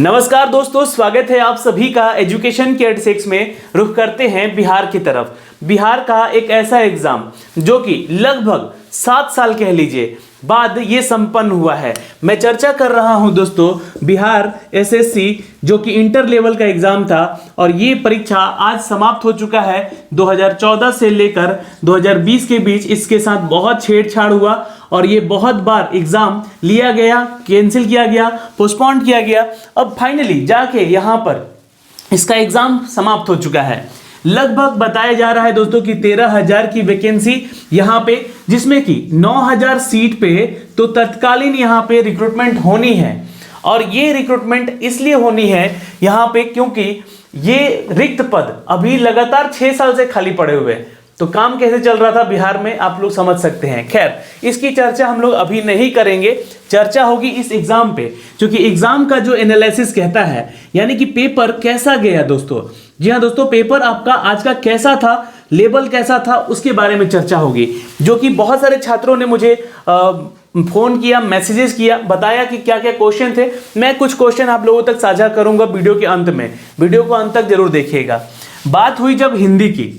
नमस्कार दोस्तों, स्वागत है आप सभी का एजुकेशन के 86 में। रुख करते हैं बिहार की तरफ। बिहार का एक ऐसा एग्जाम जो कि लगभग 7 साल कह लीजिए बाद ये संपन्न हुआ है। मैं चर्चा कर रहा हूं दोस्तों बिहार एसएससी जो कि इंटर लेवल का एग्जाम था और ये परीक्षा आज समाप्त हो चुका है। 2014 से लेकर 2020 के बीच इसके साथ बहुत छेड़छाड़ हुआ और ये बहुत बार एग्जाम लिया गया, कैंसिल किया गया, पोस्टपोन किया गया। अब फाइनली जाके यहाँ पर इसका एग्जाम समाप्त हो चुका है। लगभग बताया जा रहा है दोस्तों कि 13,000 की वैकेंसी यहाँ पे, जिसमें कि 9,000 सीट पे तो तत्कालीन यहाँ पे रिक्रूटमेंट होनी है। और ये रिक्रूटमेंट इसलिए होनी है यहाँ पे क्योंकि ये रिक्त पद अभी लगातार 6 साल से खाली पड़े हुए हैं। तो काम कैसे चल रहा था बिहार में आप लोग समझ सकते हैं। खैर, इसकी चर्चा हम लोग अभी नहीं करेंगे, चर्चा होगी इस एग्जाम पे, क्योंकि एग्जाम का जो एनालिसिस कहता है यानी कि पेपर कैसा गया दोस्तों। जी हाँ दोस्तों, पेपर आपका आज का कैसा था, लेवल कैसा था, उसके बारे में चर्चा होगी। जो कि बहुत सारे छात्रों ने मुझे फोन किया, मैसेजेस किया, बताया कि क्या क्या क्वेश्चन थे। मैं कुछ क्वेश्चन आप लोगों तक साझा करूंगा वीडियो के अंत में। वीडियो को अंत तक जरूर देखिएगा। बात हुई जब हिंदी की,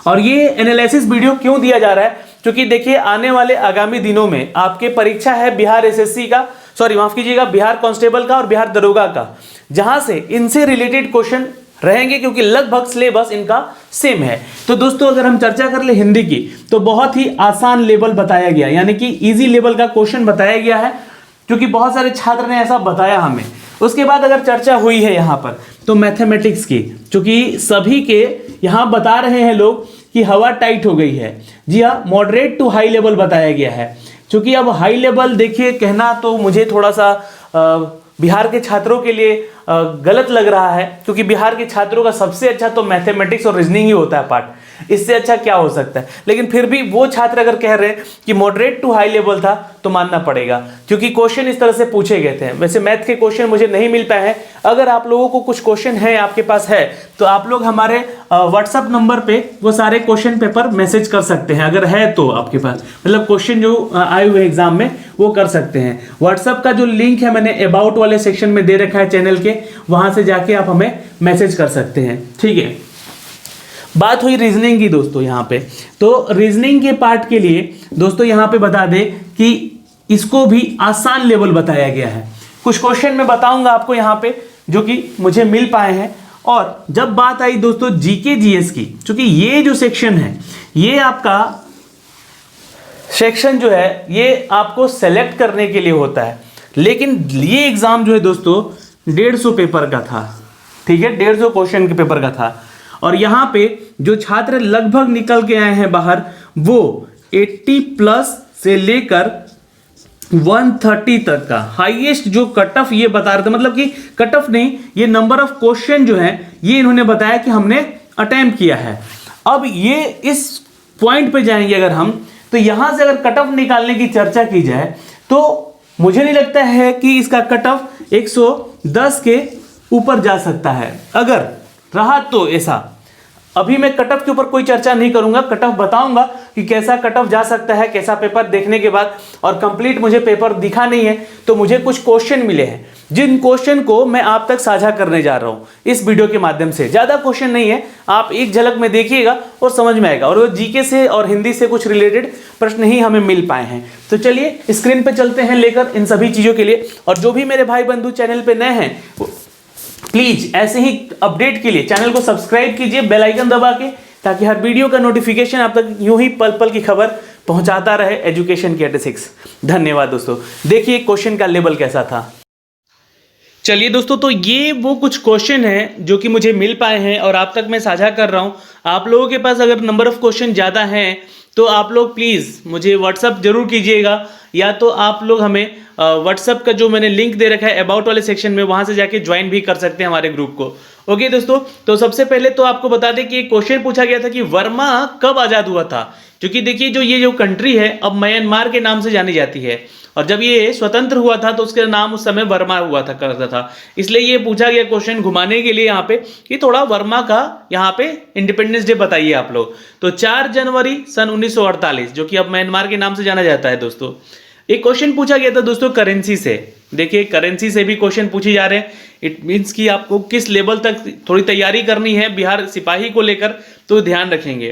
और ये एनालिसिस वीडियो क्यों दिया जा रहा है, क्योंकि देखिए आने वाले आगामी दिनों में आपके परीक्षा है बिहार एसएससी का, सॉरी माफ कीजिएगा, बिहार कांस्टेबल का और बिहार दरोगा का, जहां से इनसे रिलेटेड क्वेश्चन रहेंगे क्योंकि लगभग सिलेबस इनका सेम है। तो दोस्तों अगर हम चर्चा कर ले हिंदी की, तो बहुत ही आसान लेवल बताया गया, यानी कि इजी लेवल का क्वेश्चन बताया गया है, क्योंकि बहुत सारे छात्र ने ऐसा बताया हमें। उसके बाद अगर चर्चा हुई है यहाँ पर तो मैथमेटिक्स की, क्योंकि सभी के यहाँ बता रहे हैं लोग कि हवा टाइट हो गई है। जी हाँ, मॉडरेट टू हाई लेवल बताया गया है, क्योंकि अब हाई लेवल देखिए कहना तो मुझे थोड़ा सा बिहार के छात्रों के लिए गलत लग रहा है, क्योंकि बिहार के छात्रों का सबसे अच्छा तो मैथमेटिक्स और रीजनिंग ही होता है पार्ट, इससे अच्छा क्या हो सकता है। लेकिन फिर भी वो छात्र अगर कह रहे हैं कि मॉडरेट टू हाई लेवल था तो मानना पड़ेगा, क्योंकि क्वेश्चन इस तरह से पूछे गए थे। वैसे मैथ के क्वेश्चन मुझे नहीं मिल पाए हैं। अगर आप लोगों को कुछ क्वेश्चन है, आपके पास है, तो आप लोग हमारे व्हाट्सअप नंबर पे वो सारे क्वेश्चन पेपर मैसेज कर सकते हैं। अगर है तो आपके पास, मतलब क्वेश्चन जो आए हुए एग्जाम में वो कर सकते हैं। व्हाट्सअप का जो लिंक है मैंने अबाउट वाले सेक्शन में दे रखा है चैनल के, वहां से जाके आप हमें मैसेज कर सकते हैं। ठीक है, बात हुई रीजनिंग की दोस्तों यहाँ पे। तो रीजनिंग के पार्ट के लिए दोस्तों यहाँ पे बता दें कि इसको भी आसान लेवल बताया गया है। कुछ क्वेश्चन मैं बताऊंगा आपको यहाँ पे जो कि मुझे मिल पाए हैं। और जब बात आई दोस्तों जीके जीएस की, क्योंकि ये जो सेक्शन है, ये आपका सेक्शन जो है ये आपको सेलेक्ट करने के लिए होता है। लेकिन ये एग्जाम जो है दोस्तों 150 पेपर का था। ठीक है, 150 क्वेश्चन के पेपर का था। और यहाँ पे जो छात्र लगभग निकल के आए हैं बाहर, वो 80 प्लस से लेकर 130 तक का हाईएस्ट जो कट ऑफ ये बता रहे थे, मतलब कि कट ऑफ नहीं, ये नंबर ऑफ क्वेश्चन जो है ये इन्होंने बताया कि हमने अटेम्प्ट किया है। अब ये इस पॉइंट पे जाएंगे अगर हम, तो यहां से अगर कट ऑफ निकालने की चर्चा की जाए तो मुझे नहीं लगता है कि इसका कट ऑफ 110 के ऊपर जा सकता है। अगर रहा तो ऐसा, अभी मैं कट ऑफ के ऊपर कोई चर्चा नहीं करूंगा, कट ऑफ बताऊंगा कि कैसा कट ऑफ जा सकता है, कैसा पेपर देखने के बाद। और कंप्लीट मुझे पेपर दिखा नहीं है, तो मुझे कुछ क्वेश्चन मिले हैं, जिन क्वेश्चन को मैं आप तक साझा करने जा रहा हूं इस वीडियो के माध्यम से। ज्यादा क्वेश्चन नहीं है, आप एक झलक में देखिएगा और समझ में आएगा। और वो जीके से और हिंदी से कुछ रिलेटेड प्रश्न ही हमें मिल पाए हैं। तो चलिए स्क्रीन पे चलते हैं लेकर इन सभी चीजों के लिए। और जो भी मेरे भाई बंधु चैनल पे नए हैं, प्लीज ऐसे ही अपडेट के लिए चैनल को सब्सक्राइब कीजिए बेल आइकन दबा के, ताकि हर वीडियो का नोटिफिकेशन आप तक यूं ही पल पल की खबर पहुंचाता रहे एजुकेशन के 86। धन्यवाद दोस्तों। देखिए क्वेश्चन का लेवल कैसा था। चलिए दोस्तों, तो ये वो कुछ क्वेश्चन हैं जो कि मुझे मिल पाए हैं और आप तक मैं साझा कर रहा हूं। आप लोगों के पास अगर नंबर ऑफ क्वेश्चन ज़्यादा हैं तो आप लोग प्लीज़ मुझे व्हाट्सअप जरूर कीजिएगा, या तो आप लोग हमें व्हाट्सअप का जो मैंने लिंक दे रखा है अबाउट वाले सेक्शन में, वहां से जाके ज्वाइन भी कर सकते हैं हमारे ग्रुप को। ओके दोस्तों, तो सबसे पहले तो आपको बता दें कि एक क्वेश्चन पूछा गया था कि वर्मा कब आज़ाद हुआ था। क्योंकि देखिए ये जो कंट्री है अब म्यांमार के नाम से जानी जाती है, और जब ये स्वतंत्र हुआ था तो उसका नाम उस समय वर्मा हुआ था करता था। इसलिए ये पूछा गया क्वेश्चन घुमाने के लिए यहाँ पे कि थोड़ा वर्मा का यहाँ पे इंडिपेंडेंस डे बताइए आप लोग। तो 4 जनवरी सन 1948, जो कि अब म्यांमार के नाम से जाना जाता है दोस्तों। एक क्वेश्चन पूछा गया था दोस्तों करेंसी से। देखिए करेंसी से भी क्वेश्चन पूछे जा रहे हैं। इट मीन्स कि आपको किस लेवल तक थोड़ी तैयारी करनी है बिहार सिपाही को लेकर, तो ध्यान रखेंगे।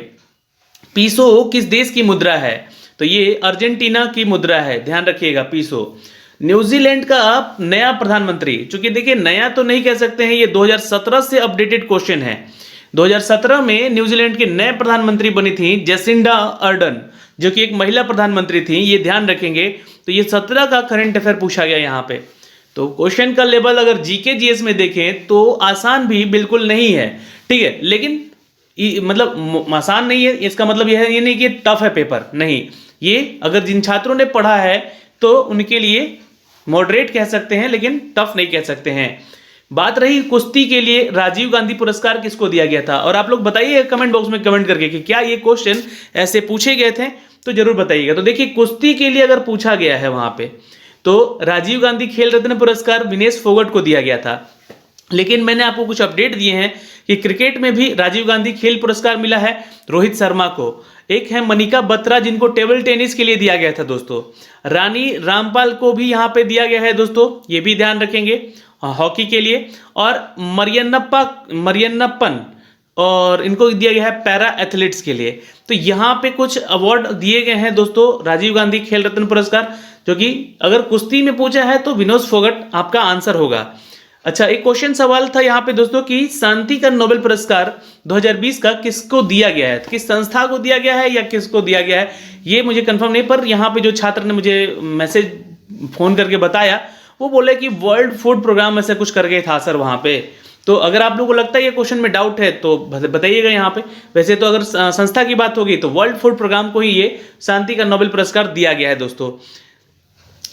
पीसो किस देश की मुद्रा है? तो ये अर्जेंटीना की मुद्रा है, ध्यान रखिएगा पीसो। न्यूजीलैंड का नया प्रधानमंत्री, चूंकि देखिए नया तो नहीं कह सकते हैं, ये 2017 से अपडेटेड क्वेश्चन है। 2017 में न्यूजीलैंड के नए प्रधानमंत्री बनी थी जेसिंडा अर्डन, जो कि एक महिला प्रधानमंत्री थी, ये ध्यान रखेंगे। तो ये 17 का करंट अफेयर पूछा गया यहाँ पे। तो क्वेश्चन का लेवल अगर जीके जीएस में देखें तो आसान भी बिल्कुल नहीं है, ठीक है, लेकिन मतलब आसान नहीं है इसका मतलब यह ये नहीं कि टफ है पेपर, नहीं। ये अगर जिन छात्रों ने पढ़ा है तो उनके लिए मॉडरेट कह सकते हैं, लेकिन टफ नहीं कह सकते हैं। बात रही कुश्ती के लिए राजीव गांधी पुरस्कार किसको दिया गया था, और आप लोग बताइए कमेंट बॉक्स में कमेंट करके कि क्या ये क्वेश्चन ऐसे पूछे गए थे, तो जरूर बताइएगा। तो देखिए कुश्ती के लिए अगर पूछा गया है वहां पे, तो राजीव गांधी खेल रत्न पुरस्कार विनेश फोगट को दिया गया था। लेकिन मैंने आपको कुछ अपडेट दिए हैं कि क्रिकेट में भी राजीव गांधी खेल पुरस्कार मिला है रोहित शर्मा को। एक है मनिका बत्रा, जिनको टेबल टेनिस के लिए दिया गया था दोस्तों। रानी रामपाल को भी यहाँ पे दिया गया है दोस्तों, ये भी ध्यान रखेंगे, हॉकी के लिए। और मरियन्नप्पन, और इनको दिया गया है पैरा एथलीट्स के लिए। तो यहाँ पे कुछ अवार्ड दिए गए हैं दोस्तों राजीव गांधी खेल रत्न पुरस्कार, जो कि अगर कुश्ती में पूछा है तो विनोद फोगट आपका आंसर होगा। अच्छा, एक क्वेश्चन सवाल था यहाँ पे दोस्तों कि शांति का नोबेल पुरस्कार 2020 का किसको दिया गया है, किस संस्था को दिया गया है या किसको दिया गया है, ये मुझे कंफर्म नहीं, पर यहाँ पे जो छात्र ने मुझे मैसेज फोन करके बताया वो बोले कि वर्ल्ड फूड प्रोग्राम ऐसा कुछ कर गए था सर वहाँ पे। तो अगर आप लोगों को लगता है ये क्वेश्चन में डाउट है तो बताइएगा यहाँ पे। वैसे तो अगर संस्था की बात होगी तो वर्ल्ड फूड प्रोग्राम को ही ये शांति का नोबेल पुरस्कार दिया गया है दोस्तों।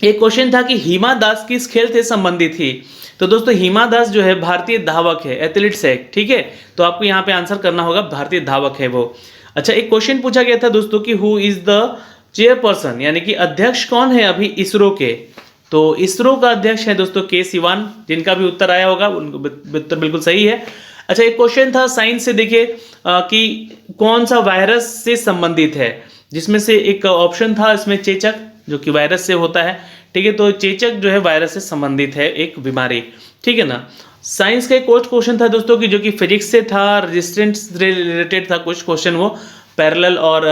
एक क्वेश्चन था कि हिमा दास किस खेल से संबंधित थी। तो दोस्तों हिमा दास जो है भारतीय धावक है, एथलीट्स है, ठीक है। तो आपको यहाँ पे आंसर करना होगा भारतीय धावक है वो। अच्छा, एक क्वेश्चन पूछा गया था दोस्तों कि हु इज द चेयरपर्सन, यानी कि अध्यक्ष कौन है अभी इसरो के। तो इसरो का अध्यक्ष है दोस्तों के सिवान, जिनका भी उत्तर आया होगा उनका उत्तर बिल्कुल सही है। अच्छा, एक क्वेश्चन था साइंस से, देखिए कि कौन सा वायरस से संबंधित है, जिसमें से एक ऑप्शन था इसमें चेचक, जो कि वायरस से होता है, ठीक है। तो चेचक जो है वायरस से संबंधित है एक बीमारी, ठीक है ना। साइंस का एक और क्वेश्चन था दोस्तों कि जो कि फिजिक्स से था, रेजिस्टेंस रिलेटेड था कुछ क्वेश्चन, वो पैरेलल और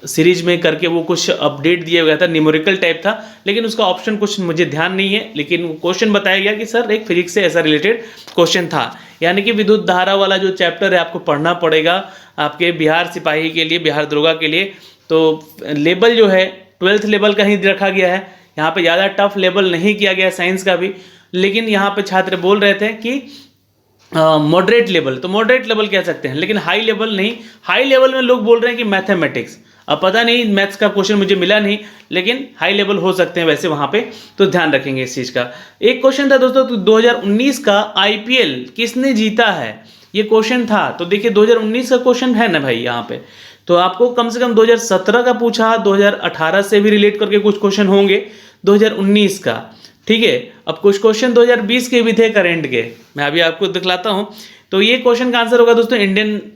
सीरीज में करके वो कुछ अपडेट दिया गया था, न्यूमेरिकल टाइप था, लेकिन उसका ऑप्शन कुछ मुझे ध्यान नहीं है, लेकिन क्वेश्चन बताया गया कि सर एक फिजिक्स से ऐसा रिलेटेड क्वेश्चन था। यानी कि विद्युत धारा वाला जो चैप्टर है आपको पढ़ना पड़ेगा आपके बिहार सिपाही के लिए, बिहार दरोगा के लिए। तो लेवल जो है 12th लेवल का ही रखा गया है, यहाँ पे ज़्यादा टफ लेवल नहीं किया गया साइंस का भी। लेकिन यहाँ पे छात्र बोल रहे थे कि मॉडरेट लेवल, तो मॉडरेट लेवल कह सकते हैं, लेकिन हाई लेवल नहीं। हाई लेवल में लोग बोल रहे हैं कि मैथमेटिक्स, अब पता नहीं मैथ्स का क्वेश्चन मुझे मिला नहीं, लेकिन हाई लेवल हो सकते हैं वैसे वहाँ पे, तो ध्यान रखेंगे इस चीज़ का। एक क्वेश्चन था दोस्तों 2019 का IPL किसने जीता है, ये क्वेश्चन था। तो देखिए 2019 का क्वेश्चन है ना भाई यहाँ पे, तो आपको कम से कम 2017 का पूछा, 2018 से भी रिलेट करके कुछ क्वेश्चन होंगे 2019 का, ठीक है। अब कुछ क्वेश्चन 2020 के भी थे करेंट के, मैं अभी आपको दिखलाता हूं। तो ये क्वेश्चन का आंसर होगा दोस्तों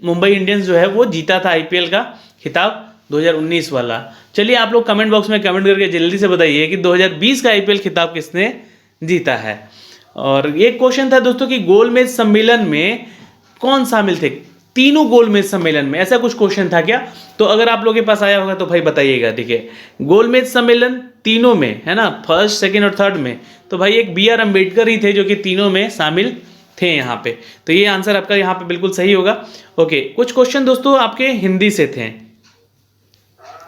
मुंबई इंडियंस जो है वो जीता था IPL का खिताब 2019 वाला। चलिए आप लोग कमेंट बॉक्स में कमेंट करके जल्दी से बताइए कि 2020 का IPL खिताब किसने जीता है। और ये क्वेश्चन था दोस्तों कि गोलमेज सम्मेलन में कौन शामिल थे, तीनों गोलमेज सम्मेलन में, ऐसा कुछ क्वेश्चन था क्या। तो अगर आप लोगों के पास आया होगा तो भाई बताइएगा, ठीक है। गोलमेज सम्मेलन तीनों में है ना, फर्स्ट, सेकंड और थर्ड में, तो भाई एक BR अम्बेडकर ही थे जो कि तीनों में शामिल थे यहाँ पे। तो ये आंसर आपका यहाँ पे बिल्कुल सही होगा। ओके, कुछ क्वेश्चन दोस्तों आपके हिंदी से थे,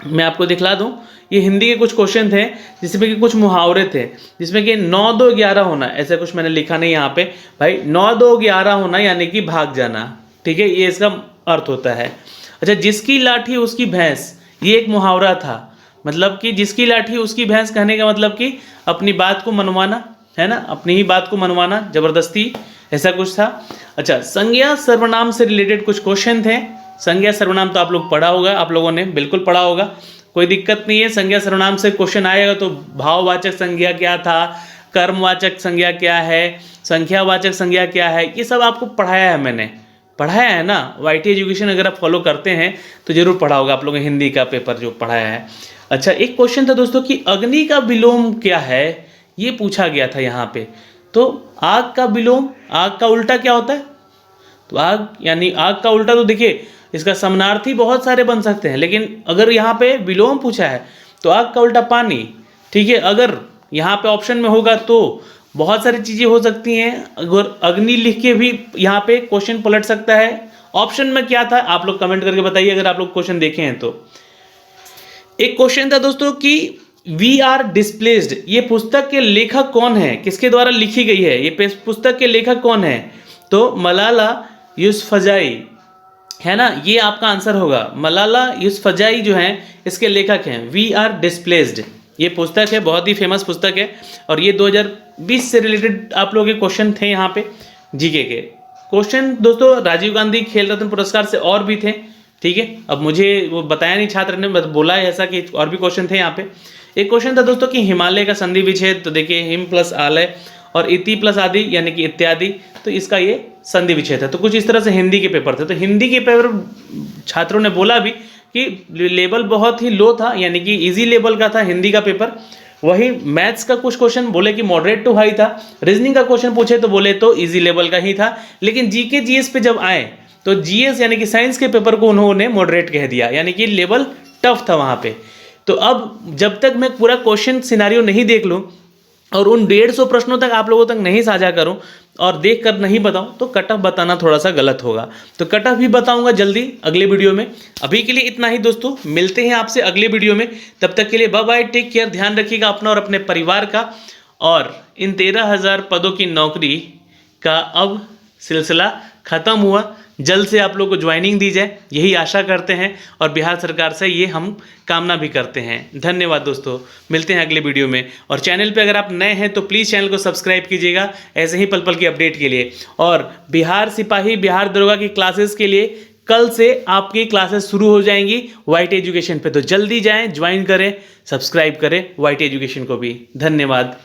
मैं आपको दिखला दूं। ये हिंदी के कुछ क्वेश्चन थे जिसमें कि कुछ मुहावरे थे, जिसमें कि 9 2 11 होना, ऐसा कुछ मैंने लिखा नहीं यहाँ पे भाई। 9 2 11 होना यानी कि भाग जाना, ठीक है, ये इसका अर्थ होता है। अच्छा, जिसकी लाठी उसकी भैंस, ये एक मुहावरा था, मतलब कि जिसकी लाठी उसकी भैंस कहने का मतलब कि अपनी बात को मनवाना, है ना, अपनी ही बात को मनवाना जबरदस्ती, ऐसा कुछ था। अच्छा, संज्ञा सर्वनाम से रिलेटेड कुछ क्वेश्चन थे। संज्ञा सर्वनाम तो आप लोग पढ़ा होगा, आप लोगों ने बिल्कुल पढ़ा होगा, कोई दिक्कत नहीं है। संज्ञा सर्वनाम से क्वेश्चन आएगा तो भाववाचक संज्ञा क्या था, कर्मवाचक संज्ञा क्या है, संख्यावाचक संज्ञा क्या है, ये सब आपको पढ़ाया है मैंने, पढ़ाया है ना, YT एजुकेशन अगर आप फॉलो करते हैं तो जरूर पढ़ा होगा आप लोगों ने हिंदी का पेपर जो पढ़ाया है। अच्छा, एक क्वेश्चन था दोस्तों कि अग्नि का विलोम क्या है, ये पूछा गया था यहाँ पे। तो आग का विलोम, आग का उल्टा क्या होता है? तो आग यानी आग का उल्टा, तो देखिए इसका समानार्थी बहुत सारे बन सकते हैं, लेकिन अगर यहाँ पे विलोम पूछा है तो आग का उल्टा पानी। ठीक है, अगर यहाँ पे ऑप्शन में होगा तो बहुत सारी चीज़ें हो सकती हैं। अगर अग्नि लिख के भी यहाँ पे क्वेश्चन पलट सकता है। ऑप्शन में क्या था आप लोग कमेंट करके बताइए अगर आप लोग क्वेश्चन देखे हैं तो। एक क्वेश्चन था दोस्तों कि वी आर डिस्प्लेस्ड, ये पुस्तक के लेखक कौन है, किसके द्वारा लिखी गई है, ये पुस्तक के लेखक कौन है? तो मलाला यूसुफजई है ना, ये आपका आंसर होगा। मलाला यूसुफजई जो है इसके लेखक हैं। वी आर डिस्प्लेस्ड ये पुस्तक है, बहुत ही फेमस पुस्तक है, और ये 2020 से रिलेटेड आप लोगों के क्वेश्चन थे यहाँ पे जीके के क्वेश्चन। दोस्तों राजीव गांधी खेल रत्न पुरस्कार से और भी थे, ठीक है, अब मुझे वो बताया नहीं छात्र ने, बोला है ऐसा कि और भी क्वेश्चन थे यहाँ पे। एक क्वेश्चन था दोस्तों कि हिमालय का संधि विच्छेद, तो देखिए हिम प्लस आलय और इति प्लस आदि यानी कि इत्यादि, तो इसका ये संधि विच्छेद है। तो कुछ इस तरह से हिंदी के पेपर थे। तो हिंदी के पेपर छात्रों ने बोला भी कि लेवल बहुत ही लो था, यानी कि इजी लेवल का था हिंदी का पेपर। वही मैथ्स का कुछ क्वेश्चन बोले कि मॉडरेट टू हाई था, रीजनिंग का क्वेश्चन पूछे तो बोले तो इजी लेवल का ही था, लेकिन जीके जीएस पे जब आए तो जीएस यानी कि साइंस के पेपर को उन्होंने मॉडरेट कह दिया, यानी कि लेवल टफ था वहाँ पे। तो अब जब तक मैं पूरा क्वेश्चन सिनारियो नहीं देख लूँ और उन 150 प्रश्नों तक आप लोगों तक नहीं साझा करूं और देख कर नहीं बताऊं तो कट ऑफ बताना थोड़ा सा गलत होगा। तो कट ऑफ भी बताऊंगा जल्दी अगले वीडियो में। अभी के लिए इतना ही दोस्तों, मिलते हैं आपसे अगले वीडियो में। तब तक के लिए बाय बाय, टेक केयर, ध्यान रखिएगा अपना और अपने परिवार का। और इन 13,000 पदों की नौकरी का अब सिलसिला खत्म हुआ, जल्द से आप लोग को ज्वाइनिंग दी जाए यही आशा करते हैं, और बिहार सरकार से ये हम कामना भी करते हैं। धन्यवाद दोस्तों, मिलते हैं अगले वीडियो में। और चैनल पे अगर आप नए हैं तो प्लीज़ चैनल को सब्सक्राइब कीजिएगा ऐसे ही पल पल की अपडेट के लिए। और बिहार सिपाही, बिहार दरोगा की क्लासेस के लिए कल से आपकी क्लासेस शुरू हो जाएंगी YT एजुकेशन पे, तो जल्दी जाएँ, ज्वाइन करें, सब्सक्राइब करें YT एजुकेशन को भी। धन्यवाद।